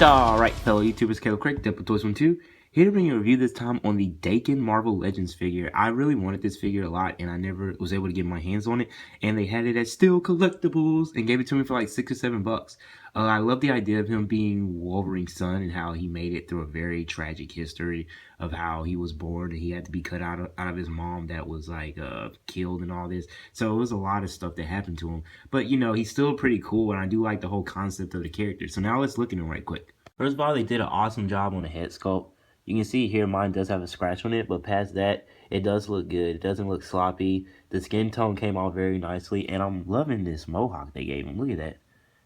Alright, fellow YouTubers, Caleb Craig, Deadpool Toys 12, here to bring you a review this time on the Daken Marvel Legends figure. I really wanted this figure a lot, and I never was able to get my hands on it, and they had it at Still Collectibles, and gave it to me for like $6 or $7. I love the idea of him being Wolverine's son, and how he made it through a very tragic history of how he was born, and he had to be cut out of his mom that was like killed and all this. So it was a lot of stuff that happened to him, but you know, he's still pretty cool, and I do like the whole concept of the character. So now let's look at him right quick. First of all, they did an awesome job on the head sculpt. You can see here mine does have a scratch on it, but past that, it does look good. It doesn't look sloppy. The skin tone came out very nicely, and I'm loving this mohawk they gave him. Look at that.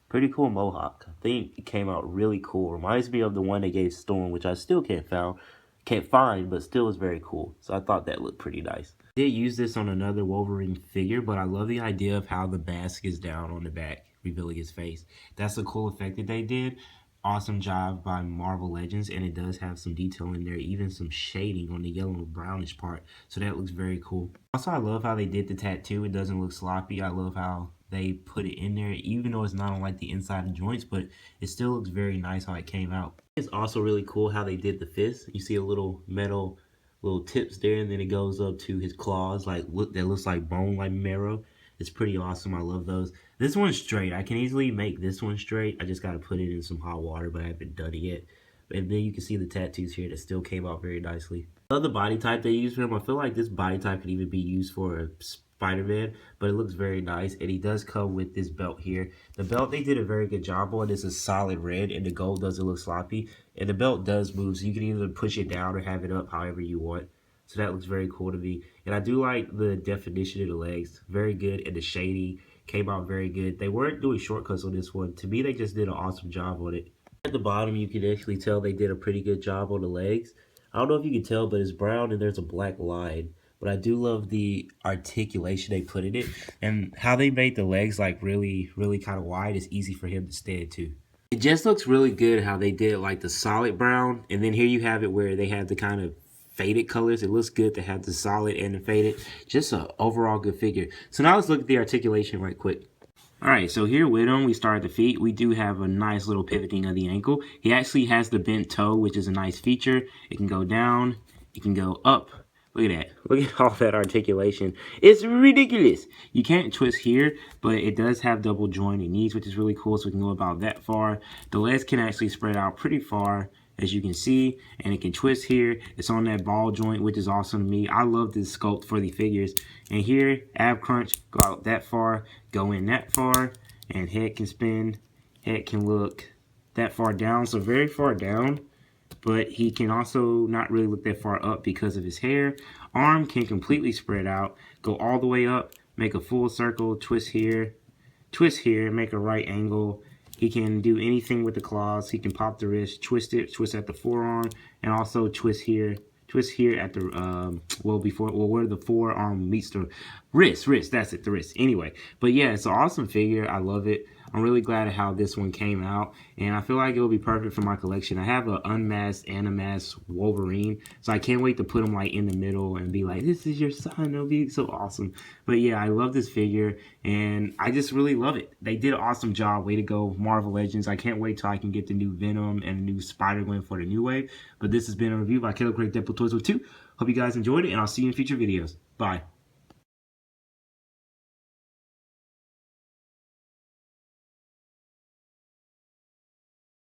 Pretty cool mohawk. I think it came out really cool. Reminds me of the one they gave Storm, which I still can't find, but still is very cool. So I thought that looked pretty nice. I did use this on another Wolverine figure, but I love the idea of how the mask is down on the back, revealing his face. That's a cool effect that they did. Awesome job by Marvel Legends, and it does have some detail in there, even some shading on the yellow and brownish part, so that looks very cool. Also, I love how they did the tattoo. It doesn't look sloppy. I love how they put it in there, even though it's not on like the inside of joints, but it still looks very nice how it came out. It's also really cool how they did the fist. You see a little metal little tips there, and then it goes up to his claws, like that looks like bone, like marrow. It's pretty awesome. I love those. This one's straight. I can easily make this one straight. I just got to put it in some hot water, but I haven't done it yet. And then you can see the tattoos here that still came out very nicely. I love the body type they used for him. I feel like this body type could even be used for a Spider-Man, but it looks very nice. And he does come with this belt here. The belt they did a very good job on. It's a solid red, and the gold doesn't look sloppy. And the belt does move, so you can either push it down or have it up however you want. So that looks very cool to me. And I do like the definition of the legs. Very good. And the shading came out very good. They weren't doing shortcuts on this one. To me, they just did an awesome job on it. At the bottom, you can actually tell they did a pretty good job on the legs. I don't know if you can tell, but it's brown and there's a black line. But I do love the articulation they put in it. And how they made the legs like really, really kind of wide. It's easy for him to stand too. It just looks really good how they did like the solid brown. And then here you have it where they have the kind of faded colors. It looks good to have the solid and the faded. Just an overall good figure. So now let's look at the articulation right quick. All right, so here with him, we start at the feet. We do have a nice little pivoting of the ankle. He actually has the bent toe, which is a nice feature. It can go down. It can go up. Look at that. Look at all that articulation. It's ridiculous. You can't twist here, but it does have double jointed knees, which is really cool, so we can go about that far. The legs can actually spread out pretty far, as you can see, and it can twist here. It's on that ball joint, which is awesome to me. I love this sculpt for the figures. And here, ab crunch, go out that far, go in that far, and head can spin. Head can look that far down, so very far down, but he can also not really look that far up because of his hair. Arm can completely spread out, go all the way up, make a full circle, twist here, make a right angle. He can do anything with the claws. He can pop the wrist, twist it, twist at the forearm, and also twist here at the where the forearm meets the wrist. That's it, the wrist. Anyway, but yeah, it's an awesome figure. I love it. I'm really glad at how this one came out, and I feel like it will be perfect for my collection. I have an unmasked and a masked Wolverine, so I can't wait to put him like in the middle and be like, this is your son. It'll be so awesome. But yeah, I love this figure, and I just really love it. They did an awesome job. Way to go, Marvel Legends. I can't wait till I can get the new Venom and the new Spider-Man for the new wave. But this has been a review by Caleb Craig, Deadpool Toys 2. Hope you guys enjoyed it, and I'll see you in future videos. Bye.